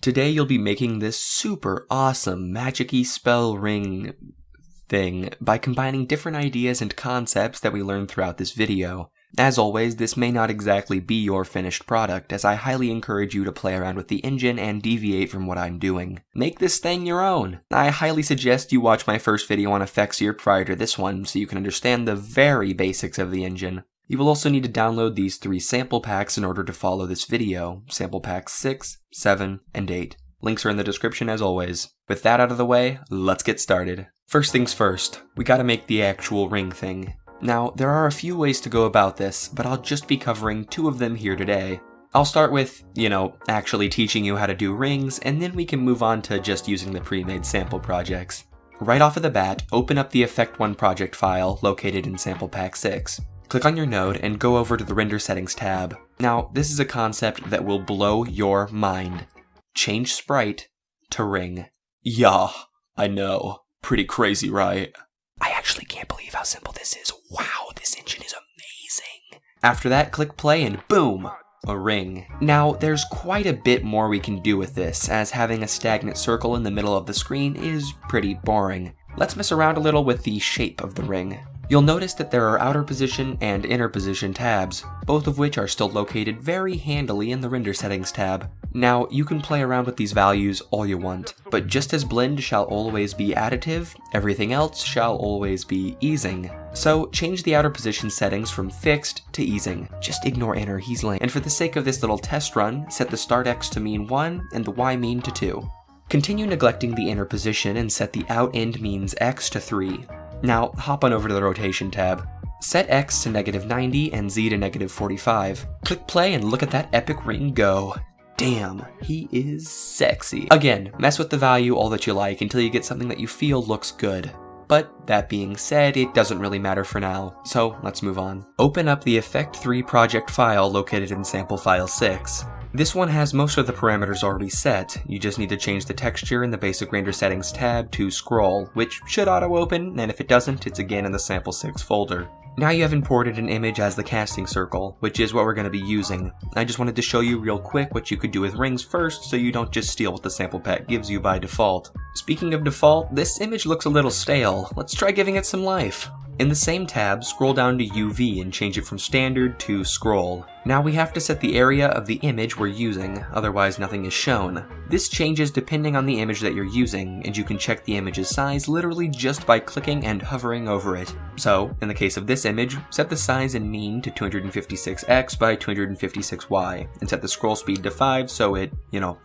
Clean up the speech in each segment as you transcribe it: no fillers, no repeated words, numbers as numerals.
Today you'll be making this super awesome magic-y spell ring thing by combining different ideas and concepts that we learned throughout this video. As always, this may not exactly be your finished product, as I highly encourage you to play around with the engine and deviate from what I'm doing. Make this thing your own! I highly suggest you watch my first video on Effekseer prior to this one so you can understand the very basics of the engine. You will also need to download these 3 sample packs in order to follow this video, sample packs 6, 7, and 8. Links are in the description as always. With that out of the way, let's get started. First things first, we gotta make the actual ring thing. Now, there are a few ways to go about this, but I'll just be covering 2 of them here today. I'll start with, actually teaching you how to do rings, and then we can move on to just using the pre-made sample projects. Right off of the bat, open up the Effect1 project file located in sample pack 6. Click on your node and go over to the Render Settings tab. Now, this is a concept that will blow your mind. Change sprite to ring. Yeah, I know. Pretty crazy, right? I actually can't believe how simple this is. Wow, this engine is amazing. After that, click play and boom, a ring. Now, there's quite a bit more we can do with this, as having a stagnant circle in the middle of the screen is pretty boring. Let's mess around a little with the shape of the ring. You'll notice that there are outer position and inner position tabs, both of which are still located very handily in the Render Settings tab. Now, you can play around with these values all you want, but just as blend shall always be additive, everything else shall always be easing. So, change the outer position settings from fixed to easing. Just ignore inner, he's lame. And for the sake of this little test run, set the start X to mean 1 and the Y mean to 2. Continue neglecting the inner position and set the out end means X to 3. Now, hop on over to the rotation tab. Set X to -90 and Z to -45. Click play and look at that epic ring go. Damn, he is sexy. Again, mess with the value all that you like until you get something that you feel looks good. But that being said, it doesn't really matter for now, so let's move on. Open up the Effect3 project file located in sample file 6. This one has most of the parameters already set. You just need to change the texture in the basic render settings tab to scroll, which should auto-open, and if it doesn't, it's again in the sample 6 folder. Now you have imported an image as the casting circle, which is what we're going to be using. I just wanted to show you real quick what you could do with rings first, so you don't just steal what the sample pack gives you by default. Speaking of default, this image looks a little stale. Let's try giving it some life. In the same tab, scroll down to UV and change it from standard to scroll. Now we have to set the area of the image we're using, otherwise nothing is shown. This changes depending on the image that you're using, and you can check the image's size literally just by clicking and hovering over it. So, in the case of this image, set the size and mean to 256x by 256y, and set the scroll speed to 5 so it,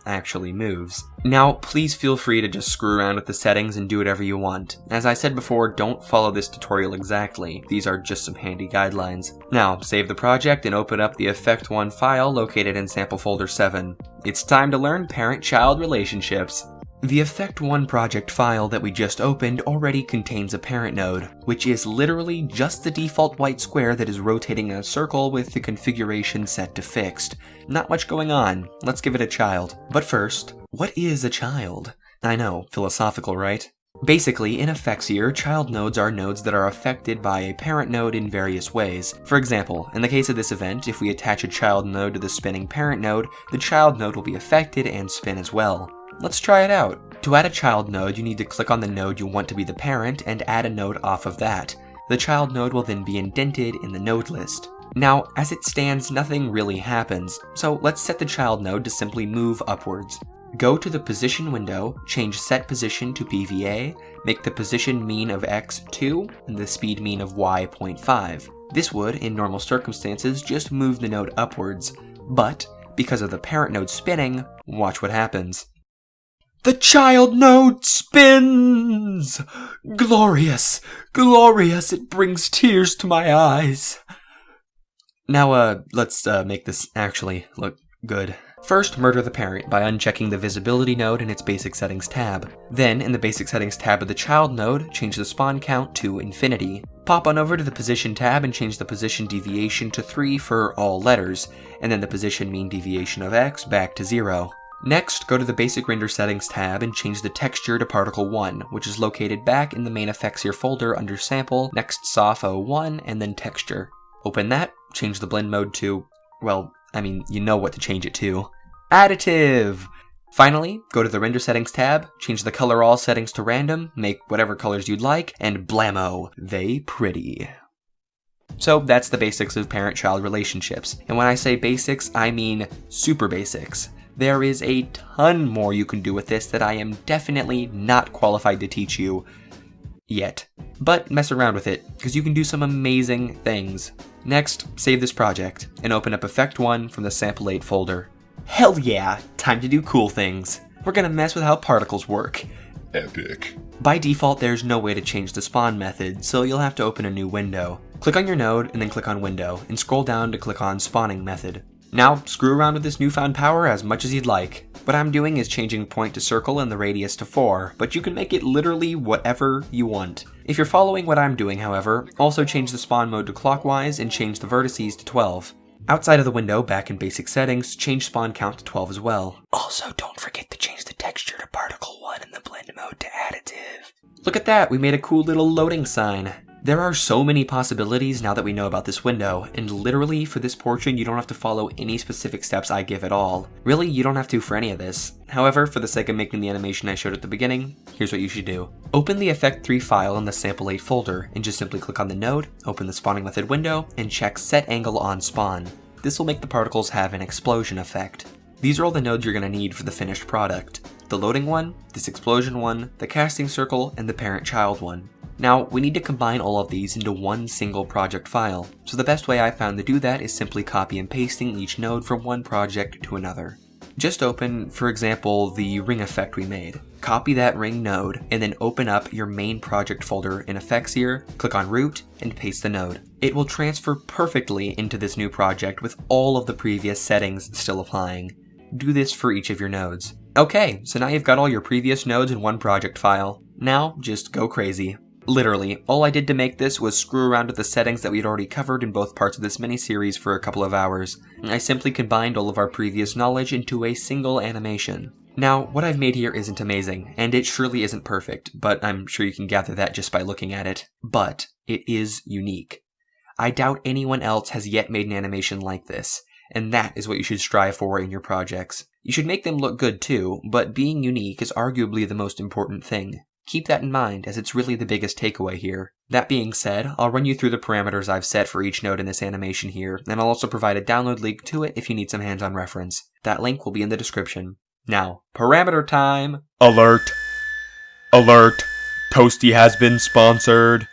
actually moves. Now, please feel free to just screw around with the settings and do whatever you want. As I said before, don't follow this tutorial exactly. These are just some handy guidelines. Now, save the project and open up the Effect1 file located in sample folder 7. It's time to learn parent-child relationships. The Effect1 project file that we just opened already contains a parent node, which is literally just the default white square that is rotating in a circle with the configuration set to fixed. Not much going on. Let's give it a child. But first, what is a child? I know, philosophical, right? Basically, in Effekseer, child nodes are nodes that are affected by a parent node in various ways. For example, in the case of this event, if we attach a child node to the spinning parent node, the child node will be affected and spin as well. Let's try it out. To add a child node, you need to click on the node you want to be the parent and add a node off of that. The child node will then be indented in the node list. Now, as it stands, nothing really happens, so let's set the child node to simply move upwards. Go to the position window, change set position to PVA, make the position mean of X 2 and the speed mean of Y 0.5. This would, in normal circumstances, just move the node upwards, but because of the parent node spinning, watch what happens. The child node spins! Glorious! Glorious! It brings tears to my eyes. Now, let's make this actually look good. First, murder the parent by unchecking the visibility node in its basic settings tab. Then, in the basic settings tab of the child node, change the spawn count to infinity. Pop on over to the position tab and change the position deviation to 3 for all letters, and then the position mean deviation of X back to 0. Next, go to the basic render settings tab and change the texture to particle 1, which is located back in the main Effekseer folder under sample, next soft 01, and then texture. Open that, change the blend mode to, well, you know what to change it to. Additive! Finally, go to the Render Settings tab, change the Color All settings to random, make whatever colors you'd like, and blammo, they pretty. So that's the basics of parent-child relationships. And when I say basics, I mean super basics. There is a ton more you can do with this that I am definitely not qualified to teach you yet. But mess around with it, because you can do some amazing things. Next, save this project, and open up Effect 1 from the Sample 8 folder. Hell yeah, time to do cool things. We're gonna mess with how particles work. Epic. By default, there's no way to change the spawn method, so you'll have to open a new window. Click on your node, and then click on Window, and scroll down to click on Spawning Method. Now, screw around with this newfound power as much as you'd like. What I'm doing is changing point to circle and the radius to 4, but you can make it literally whatever you want. If you're following what I'm doing, however, also change the spawn mode to clockwise and change the vertices to 12. Outside of the window, back in basic settings, change spawn count to 12 as well. Also, don't forget to change the texture to particle 1 and the blend mode to additive. Look at that, we made a cool little loading sign. There are so many possibilities now that we know about this window, and literally for this portion you don't have to follow any specific steps I give at all. Really, you don't have to for any of this. However, for the sake of making the animation I showed at the beginning, here's what you should do. Open the Effect 3 file in the Sample 8 folder, and just simply click on the node, open the Spawning Method window, and check Set Angle on Spawn. This will make the particles have an explosion effect. These are all the nodes you're going to need for the finished product. The loading one, this explosion one, the casting circle, and the parent-child one. Now, we need to combine all of these into one single project file, so the best way I found to do that is simply copy and pasting each node from one project to another. Just open, for example, the ring effect we made. Copy that ring node, and then open up your main project folder in Effekseer, click on root, and paste the node. It will transfer perfectly into this new project with all of the previous settings still applying. Do this for each of your nodes. Okay, so now you've got all your previous nodes in one project file. Now, just go crazy. Literally, all I did to make this was screw around with the settings that we had already covered in both parts of this mini-series for a couple of hours. I simply combined all of our previous knowledge into a single animation. Now, what I've made here isn't amazing, and it surely isn't perfect, but I'm sure you can gather that just by looking at it. But it is unique. I doubt anyone else has yet made an animation like this, and that is what you should strive for in your projects. You should make them look good too, but being unique is arguably the most important thing. Keep that in mind, as it's really the biggest takeaway here. That being said, I'll run you through the parameters I've set for each node in this animation here, and I'll also provide a download link to it if you need some hands-on reference. That link will be in the description. Now, parameter time! Alert! Alert! Toasty has been sponsored.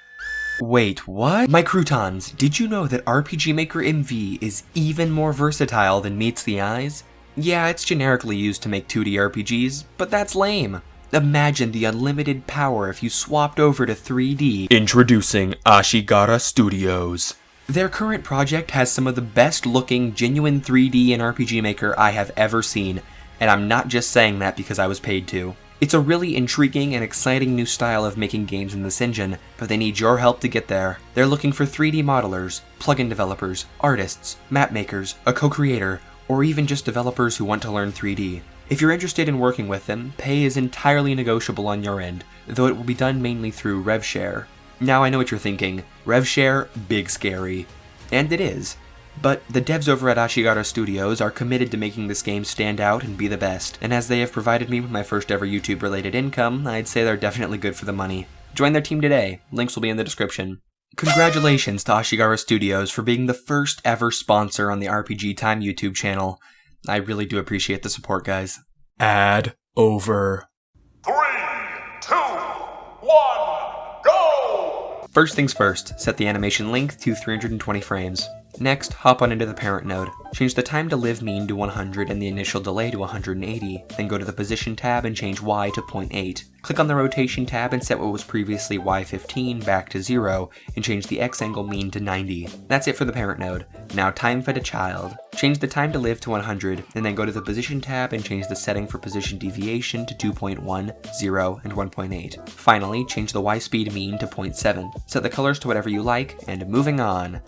Wait, what? My croutons, did you know that RPGMaker MV is even more versatile than meets the eyes? Yeah, it's generically used to make 2D RPGs, but that's lame. Imagine the unlimited power if you swapped over to 3D. Introducing Ashigara Studios. Their current project has some of the best looking, genuine 3D in RPGMaker I have ever seen, and I'm not just saying that because I was paid to. It's a really intriguing and exciting new style of making games in this engine, but they need your help to get there. They're looking for 3D modelers, plugin developers, artists, map makers, a co-creator, or even just developers who want to learn 3D. If you're interested in working with them, pay is entirely negotiable on your end, though it will be done mainly through RevShare. Now I know what you're thinking, RevShare, big scary. And it is. But the devs over at Ashigara Studios are committed to making this game stand out and be the best, and as they have provided me with my first ever YouTube related income, I'd say they're definitely good for the money. Join their team today, links will be in the description. Congratulations to Ashigara Studios for being the first ever sponsor on the RPG Time YouTube channel. I really do appreciate the support, guys. Ad over. 3, 2, 1, go! First things first, set the animation length to 320 frames. Next, hop on into the parent node. Change the time to live mean to 100 and the initial delay to 180, then go to the position tab and change Y to 0.8. Click on the rotation tab and set what was previously Y15 back to 0, and change the X angle mean to 90. That's it for the parent node. Now time for the child. Change the time to live to 100, and then go to the position tab and change the setting for position deviation to 2.1, 0, and 1.8. Finally, change the Y speed mean to 0.7. Set the colors to whatever you like, and moving on.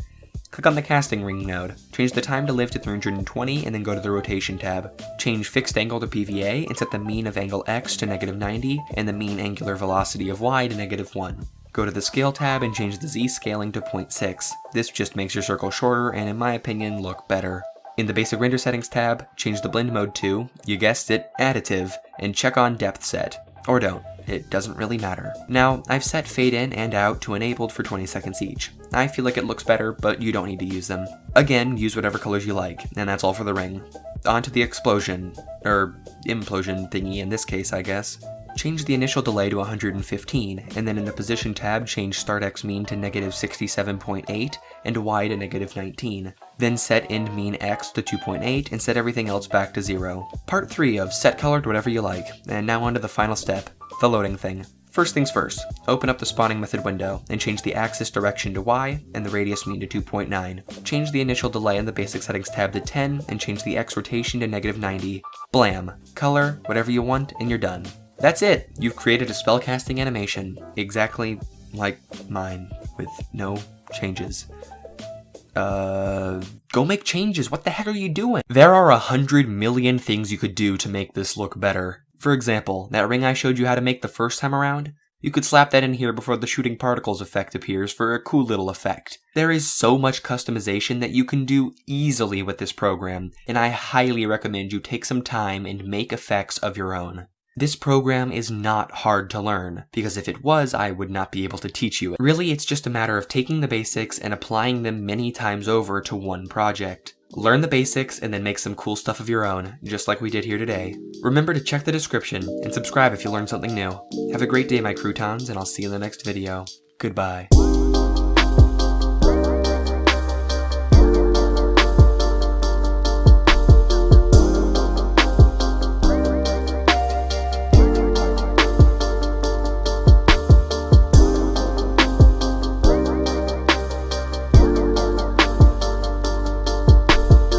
Click on the casting ring node, change the time to live to 320 and then go to the rotation tab. Change fixed angle to PVA and set the mean of angle X to -90 and the mean angular velocity of Y to -1. Go to the scale tab and change the Z scaling to 0.6. This just makes your circle shorter and in my opinion look better. In the basic render settings tab, change the blend mode to, you guessed it, additive, and check on depth set. Or don't, it doesn't really matter. Now, I've set fade in and out to enabled for 20 seconds each. I feel like it looks better, but you don't need to use them. Again, use whatever colors you like, and that's all for the ring. On to the explosion, or implosion thingy in this case, I guess. Change the initial delay to 115, and then in the position tab, change start x mean to -67.8 and y to -19. Then set end mean x to 2.8 and set everything else back to 0. Part 3 of set color to whatever you like, and now on to the final step, the loading thing. First things first, open up the spawning method window and change the axis direction to y and the radius mean to 2.9. Change the initial delay in the basic settings tab to 10 and change the x rotation to -90. Blam. Color, whatever you want, and you're done. That's it! You've created a spellcasting animation, exactly like mine, with no changes. Go make changes, what the heck are you doing? There are 100 million things you could do to make this look better. For example, that ring I showed you how to make the first time around? You could slap that in here before the shooting particles effect appears for a cool little effect. There is so much customization that you can do easily with this program, and I highly recommend you take some time and make effects of your own. This program is not hard to learn, because if it was, I would not be able to teach you it. Really, it's just a matter of taking the basics and applying them many times over to one project. Learn the basics and then make some cool stuff of your own, just like we did here today. Remember to check the description and subscribe if you learned something new. Have a great day, my croutons, and I'll see you in the next video. Goodbye.